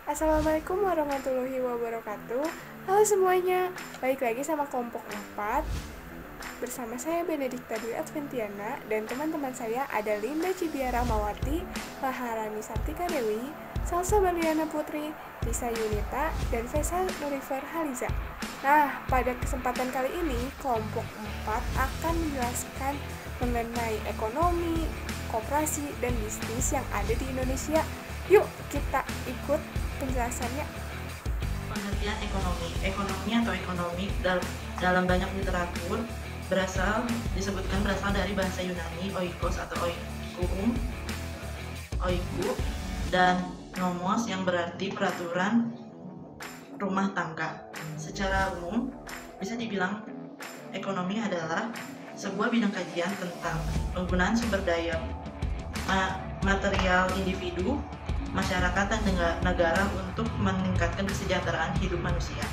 Assalamualaikum warahmatullahi wabarakatuh. Halo semuanya, balik lagi sama kelompok 4. Bersama saya Benedikta Dwi Adventiana dan teman-teman saya ada Linda Cibiara Mawati, Maharani Sartika Dewi, Salsa Baliana Putri, Lisa Yunita, dan Faisal Nurifer Haliza. Nah, pada kesempatan kali ini kelompok 4 akan menjelaskan mengenai ekonomi, koperasi, dan bisnis yang ada di Indonesia. Yuk kita ikut penjelasannya. Pengertian ekonomi atau ekonomi dalam banyak literatur disebutkan berasal dari bahasa Yunani oikos atau oiku dan nomos yang berarti peraturan rumah tangga. Secara umum bisa dibilang ekonomi adalah sebuah bidang kajian tentang penggunaan sumber daya material individu, masyarakat, dan negara untuk meningkatkan kesejahteraan hidup manusia.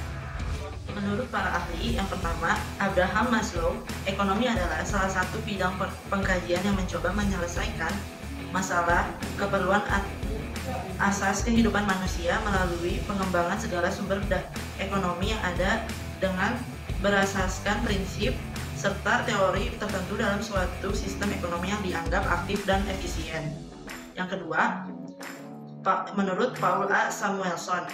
Menurut para ahli, yang pertama, Abraham Maslow, ekonomi adalah salah satu bidang pengkajian yang mencoba menyelesaikan masalah keperluan asas kehidupan manusia melalui pengembangan segala sumber ekonomi yang ada dengan berasaskan prinsip serta teori tertentu dalam suatu sistem ekonomi yang dianggap aktif dan efisien. Yang kedua, menurut Paul A. Samuelson,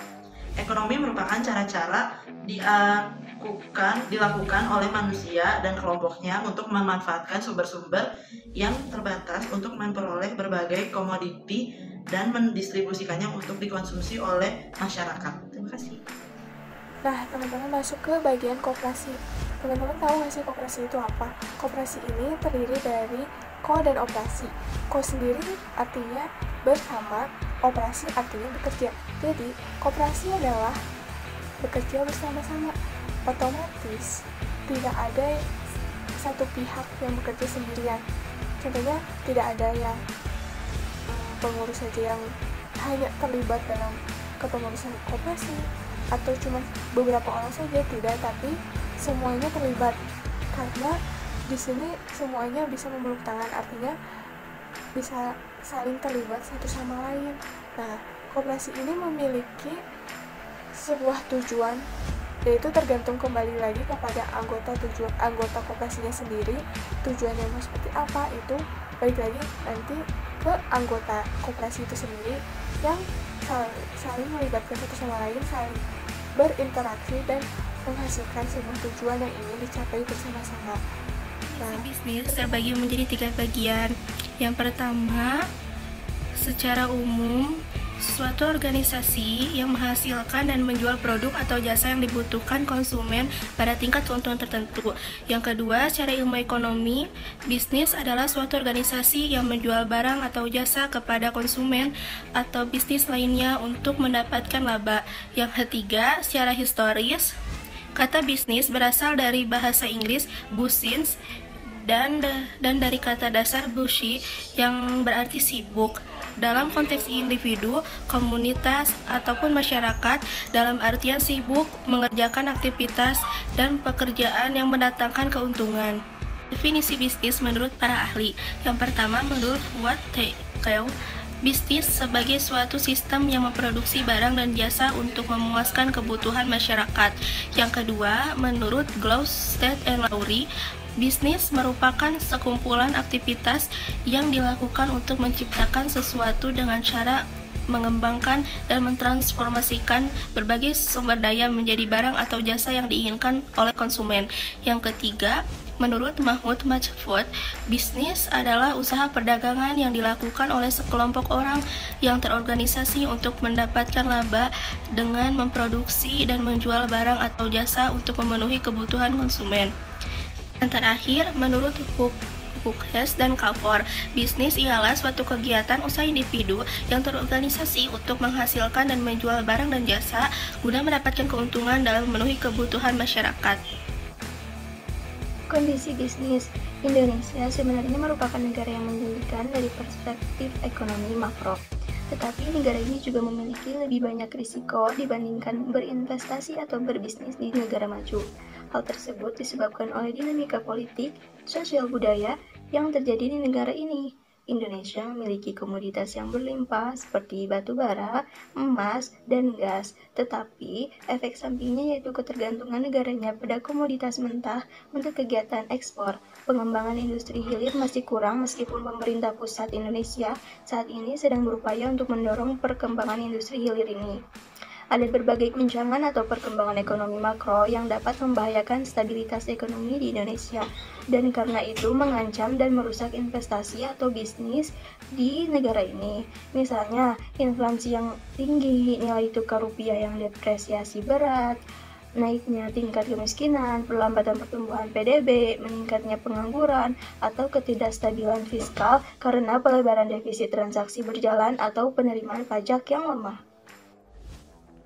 ekonomi merupakan cara-cara dilakukan oleh manusia dan kelompoknya untuk memanfaatkan sumber-sumber yang terbatas untuk memperoleh berbagai komoditi dan mendistribusikannya untuk dikonsumsi oleh masyarakat. Terima kasih. Nah, teman-teman masuk ke bagian koperasi. Teman-teman tahu nggak sih koperasi itu apa? Koperasi ini terdiri dari ko dan operasi. Ko sendiri artinya bersama, operasi artinya bekerja. Jadi, koperasi adalah bekerja bersama-sama. Otomatis tidak ada satu pihak yang bekerja sendirian. Contohnya, tidak ada yang pengurus saja yang hanya terlibat dalam kepengurusan koperasi, atau cuma beberapa orang saja, tidak, tapi semuanya terlibat karena di sini semuanya bisa memeluk tangan, artinya bisa saling terlibat satu sama lain. Nah, koperasi ini memiliki sebuah tujuan, yaitu tergantung kembali lagi kepada anggota koperasinya sendiri. Tujuannya mau seperti apa itu balik lagi nanti ke anggota koperasi itu sendiri yang saling melibatkan satu sama lain, saling berinteraksi dan menghasilkan sebuah tujuan yang ingin dicapai bersama-sama. Nah, bisnis terbagi menjadi 3 bagian. Yang pertama, secara umum, suatu organisasi yang menghasilkan dan menjual produk atau jasa yang dibutuhkan konsumen pada tingkat keuntungan tertentu. Yang kedua, secara ilmu ekonomi, bisnis adalah suatu organisasi yang menjual barang atau jasa kepada konsumen atau bisnis lainnya untuk mendapatkan laba. Yang ketiga, secara historis, kata bisnis berasal dari bahasa Inggris business dan dari kata dasar bushy yang berarti sibuk. Dalam konteks individu, komunitas, ataupun masyarakat, dalam artian sibuk mengerjakan aktivitas dan pekerjaan yang mendatangkan keuntungan. Definisi bisnis menurut para ahli. Yang pertama, menurut Wattkew, bisnis sebagai suatu sistem yang memproduksi barang dan jasa untuk memuaskan kebutuhan masyarakat. Yang kedua, menurut Glowstead and Lowry, bisnis merupakan sekumpulan aktivitas yang dilakukan untuk menciptakan sesuatu dengan cara mengembangkan dan mentransformasikan berbagai sumber daya menjadi barang atau jasa yang diinginkan oleh konsumen. Yang ketiga, menurut Mahmud Majfud, bisnis adalah usaha perdagangan yang dilakukan oleh sekelompok orang yang terorganisasi untuk mendapatkan laba dengan memproduksi dan menjual barang atau jasa untuk memenuhi kebutuhan konsumen. Dan terakhir, menurut Hughes dan Kafor, bisnis ialah suatu kegiatan usaha individu yang terorganisasi untuk menghasilkan dan menjual barang dan jasa guna mendapatkan keuntungan dalam memenuhi kebutuhan masyarakat. Kondisi bisnis Indonesia sebenarnya merupakan negara yang menjanjikan dari perspektif ekonomi makro. Tetapi negara ini juga memiliki lebih banyak risiko dibandingkan berinvestasi atau berbisnis di negara maju. Hal tersebut disebabkan oleh dinamika politik, sosial budaya yang terjadi di negara ini. Indonesia memiliki komoditas yang berlimpah seperti batu bara, emas, dan gas. Tetapi, efek sampingnya yaitu ketergantungan negaranya pada komoditas mentah untuk kegiatan ekspor. Pengembangan industri hilir masih kurang meskipun pemerintah pusat Indonesia saat ini sedang berupaya untuk mendorong perkembangan industri hilir ini. Ada berbagai guncangan atau perkembangan ekonomi makro yang dapat membahayakan stabilitas ekonomi di Indonesia, dan karena itu mengancam dan merusak investasi atau bisnis di negara ini. Misalnya, inflasi yang tinggi, nilai tukar rupiah yang depresiasi berat, naiknya tingkat kemiskinan, perlambatan pertumbuhan PDB, meningkatnya pengangguran, atau ketidakstabilan fiskal karena pelebaran defisit transaksi berjalan atau penerimaan pajak yang lemah.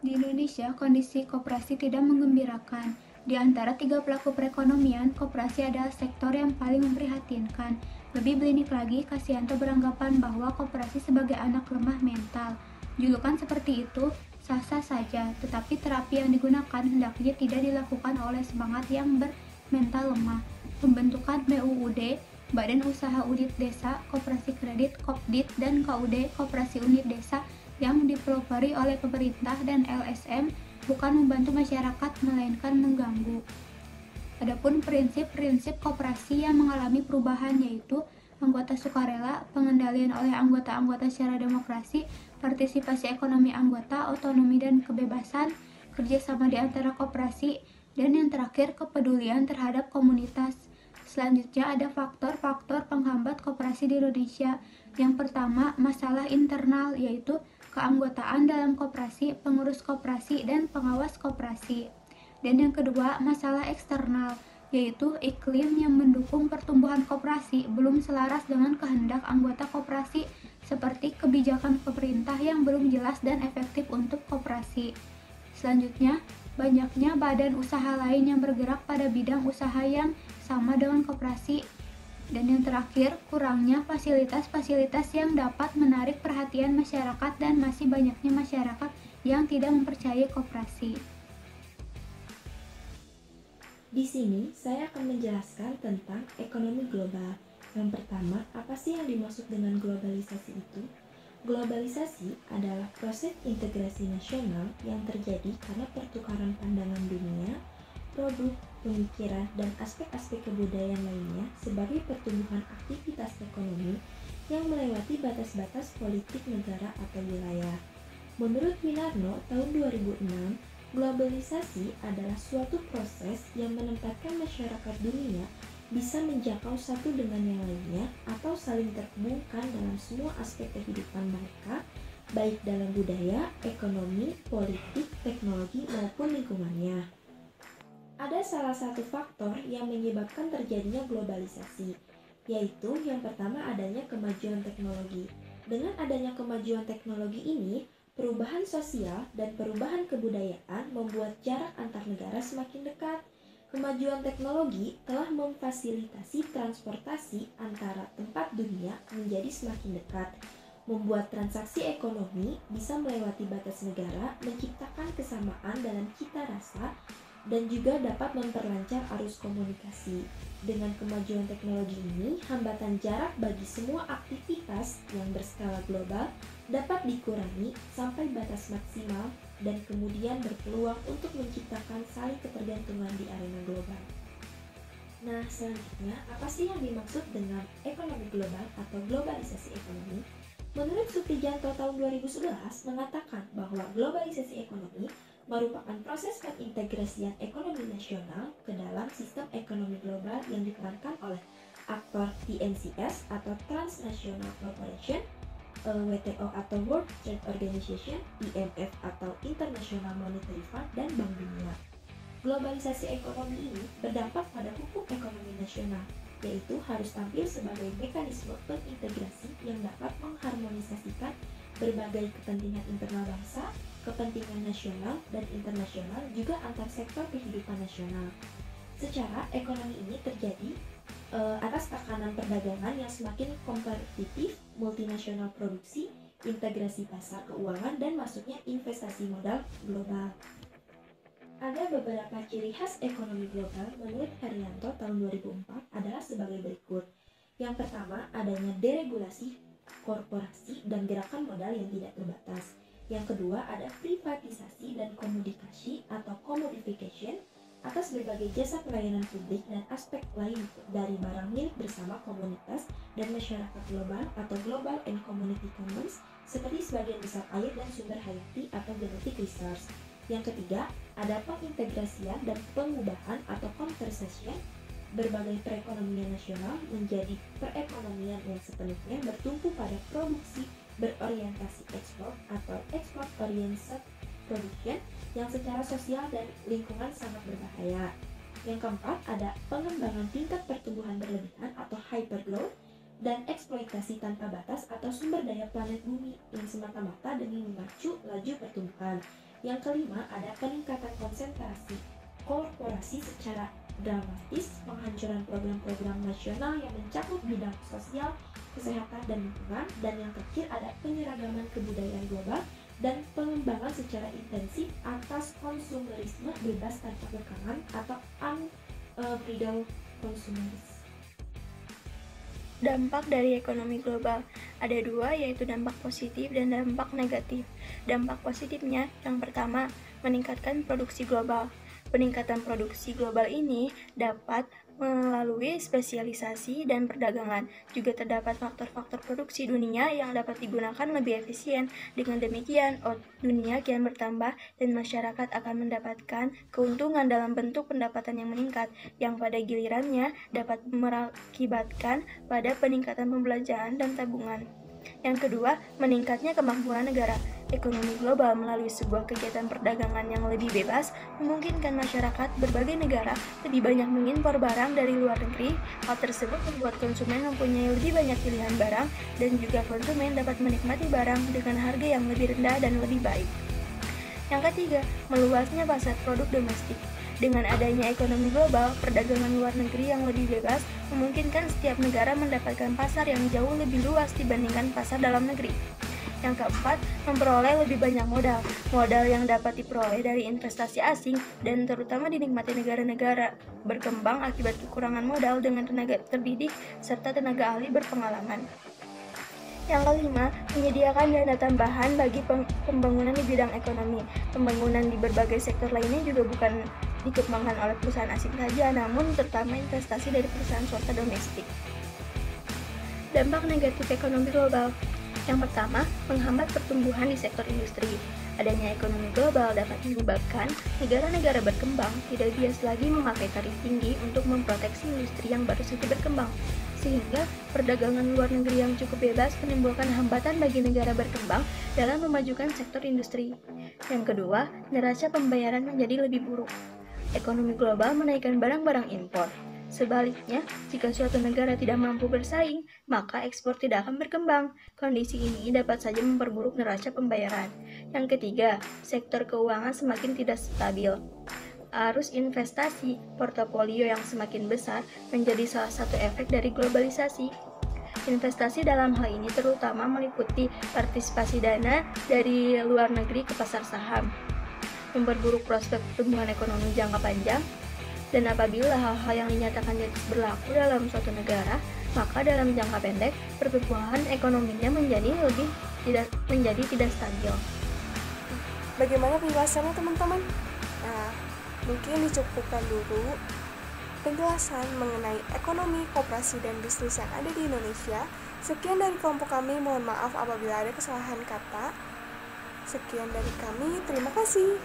Di Indonesia, kondisi koperasi tidak menggembirakan. Di antara tiga pelaku perekonomian, koperasi adalah sektor yang paling memprihatinkan. Lebih belinik lagi, Kasianto beranggapan bahwa koperasi sebagai anak lemah mental. Julukan seperti itu sah-sah saja, tetapi terapi yang digunakan hendaknya tidak dilakukan oleh semangat yang bermental lemah. Pembentukan BUUD, Badan Usaha Unit Desa, Koperasi Kredit, Kopdit, dan KUD, Koperasi Unit Desa, yang dipelopori oleh pemerintah dan LSM bukan membantu masyarakat melainkan mengganggu. Adapun prinsip-prinsip koperasi yang mengalami perubahan yaitu anggota sukarela, pengendalian oleh anggota-anggota secara demokrasi, partisipasi ekonomi anggota, otonomi dan kebebasan, kerjasama di antara koperasi, dan yang terakhir kepedulian terhadap komunitas. Selanjutnya ada faktor-faktor penghambat koperasi di Indonesia. Yang pertama, masalah internal yaitu keanggotaan dalam koperasi, pengurus koperasi, dan pengawas koperasi. Dan yang kedua, masalah eksternal, yaitu iklim yang mendukung pertumbuhan koperasi belum selaras dengan kehendak anggota koperasi, seperti kebijakan pemerintah yang belum jelas dan efektif untuk koperasi. Selanjutnya, banyaknya badan usaha lain yang bergerak pada bidang usaha yang sama dengan koperasi. Dan yang terakhir, kurangnya fasilitas-fasilitas yang dapat menarik perhatian masyarakat dan masih banyaknya masyarakat yang tidak mempercayai koperasi. Di sini, saya akan menjelaskan tentang ekonomi global. Yang pertama, apa sih yang dimaksud dengan globalisasi itu? Globalisasi adalah proses integrasi nasional yang terjadi karena pertukaran pandangan dunia, produk, pemikiran, dan aspek-aspek kebudayaan lainnya sebagai pertumbuhan aktivitas ekonomi yang melewati batas-batas politik negara atau wilayah. Menurut Winarno, tahun 2006, globalisasi adalah suatu proses yang menempatkan masyarakat dunia bisa menjangkau satu dengan yang lainnya atau saling terhubungkan dalam semua aspek kehidupan mereka, baik dalam budaya, ekonomi, politik, teknologi, maupun lingkungannya. Ada salah satu faktor yang menyebabkan terjadinya globalisasi, yaitu yang pertama adanya kemajuan teknologi. Dengan adanya kemajuan teknologi ini, perubahan sosial dan perubahan kebudayaan membuat jarak antar negara semakin dekat. Kemajuan teknologi telah memfasilitasi transportasi antara tempat dunia menjadi semakin dekat, membuat transaksi ekonomi bisa melewati batas negara, menciptakan kesamaan dalam cita rasa, dan juga dapat memperlancar arus komunikasi. Dengan kemajuan teknologi ini, hambatan jarak bagi semua aktivitas yang berskala global dapat dikurangi sampai batas maksimal dan kemudian berpeluang untuk menciptakan saling ketergantungan di arena global. Nah, selanjutnya, apa sih yang dimaksud dengan ekonomi global atau globalisasi ekonomi? Menurut Suprijanto tahun 2011 mengatakan bahwa globalisasi ekonomi merupakan proses pengintegrasian ekonomi nasional ke dalam sistem ekonomi global yang diperankan oleh aktor TNCS atau Transnational Corporation, WTO atau World Trade Organization, IMF atau International Monetary Fund, dan Bank Dunia. Globalisasi ekonomi ini berdampak pada hukum ekonomi nasional, yaitu harus tampil sebagai mekanisme pengintegrasi yang dapat mengharmonisasikan berbagai kepentingan internal bangsa, kepentingan nasional dan internasional, juga antar sektor kehidupan nasional. Secara ekonomi ini terjadi atas tekanan perdagangan yang semakin kompetitif, multinasional produksi, integrasi pasar keuangan, dan masuknya investasi modal global. Ada beberapa ciri khas ekonomi global menurut Herianto tahun 2004 adalah sebagai berikut. Yang pertama, adanya deregulasi korporasi dan gerakan modal yang tidak terbatas. Yang kedua, ada privatisasi dan komodifikasi atau commodification atas berbagai jasa pelayanan publik dan aspek lain dari barang milik bersama komunitas dan masyarakat global atau global and community commons seperti sebagian besar air dan sumber hayati atau genetic resource. Yang ketiga, ada pengintegrasian dan pengubahan atau conversion berbagai perekonomian nasional menjadi perekonomian yang sepenuhnya bertumpu pada produksi berorientasi ekspor atau export oriented production yang secara sosial dan lingkungan sangat berbahaya. Yang keempat, ada pengembangan tingkat pertumbuhan berlebihan atau hypergrowth dan eksploitasi tanpa batas atau sumber daya planet bumi yang semata-mata demi memacu laju pertumbuhan. Yang kelima, ada peningkatan konsentrasi korporasi secara dramatis, penghancuran program-program nasional yang mencakup bidang sosial, kesehatan, dan lingkungan. Dan yang terakhir, ada penyeragaman kebudayaan global dan pengembangan secara intensif atas konsumerisme bebas tanpa kekangan atau unbridled consumerism. Dampak dari ekonomi global ada dua, yaitu dampak positif dan dampak negatif. Dampak positifnya, yang pertama, meningkatkan produksi global. Peningkatan produksi global ini dapat melalui spesialisasi dan perdagangan. Juga terdapat faktor-faktor produksi dunia yang dapat digunakan lebih efisien. Dengan demikian, dunia kian bertambah dan masyarakat akan mendapatkan keuntungan dalam bentuk pendapatan yang meningkat, yang pada gilirannya dapat mengakibatkan pada peningkatan pembelanjaan dan tabungan. Yang kedua, meningkatnya kemampuan negara. Ekonomi global melalui sebuah kegiatan perdagangan yang lebih bebas memungkinkan masyarakat berbagai negara lebih banyak mengimpor barang dari luar negeri. Hal tersebut membuat konsumen mempunyai lebih banyak pilihan barang dan juga konsumen dapat menikmati barang dengan harga yang lebih rendah dan lebih baik. Yang ketiga, meluasnya pasar produk domestik. Dengan adanya ekonomi global, perdagangan luar negeri yang lebih bebas memungkinkan setiap negara mendapatkan pasar yang jauh lebih luas dibandingkan pasar dalam negeri. Yang keempat, memperoleh lebih banyak modal. Modal yang dapat diperoleh dari investasi asing dan terutama dinikmati negara-negara berkembang akibat kekurangan modal dengan tenaga terdidik serta tenaga ahli berpengalaman. Yang kelima, menyediakan dana tambahan bagi pembangunan di bidang ekonomi. Pembangunan di berbagai sektor lainnya juga bukan dikembangkan oleh perusahaan asing saja, namun terutama investasi dari perusahaan swasta domestik. Dampak negatif ekonomi global. Yang pertama, menghambat pertumbuhan di sektor industri. Adanya ekonomi global dapat menyebabkan negara-negara berkembang tidak bias lagi memakai tarif tinggi untuk memproteksi industri yang baru saja berkembang, sehingga perdagangan luar negeri yang cukup bebas menimbulkan hambatan bagi negara berkembang dalam memajukan sektor industri. Yang kedua, neraca pembayaran menjadi lebih buruk. Ekonomi global menaikkan barang-barang impor. Sebaliknya, jika suatu negara tidak mampu bersaing, maka ekspor tidak akan berkembang. Kondisi ini dapat saja memperburuk neraca pembayaran. Yang ketiga, sektor keuangan semakin tidak stabil. Arus investasi portofolio yang semakin besar menjadi salah satu efek dari globalisasi. Investasi dalam hal ini terutama meliputi partisipasi dana dari luar negeri ke pasar saham, memperburuk prospek pertumbuhan ekonomi jangka panjang. Dan apabila hal-hal yang dinyatakan berlaku dalam suatu negara, maka dalam jangka pendek pertumbuhan ekonominya menjadi tidak stabil. Bagaimana penjelasannya teman-teman? Nah, mungkin dicukupkan dulu penjelasan mengenai ekonomi, koperasi, dan bisnis yang ada di Indonesia. Sekian dari kelompok kami, mohon maaf apabila ada kesalahan kata. Sekian dari kami, terima kasih.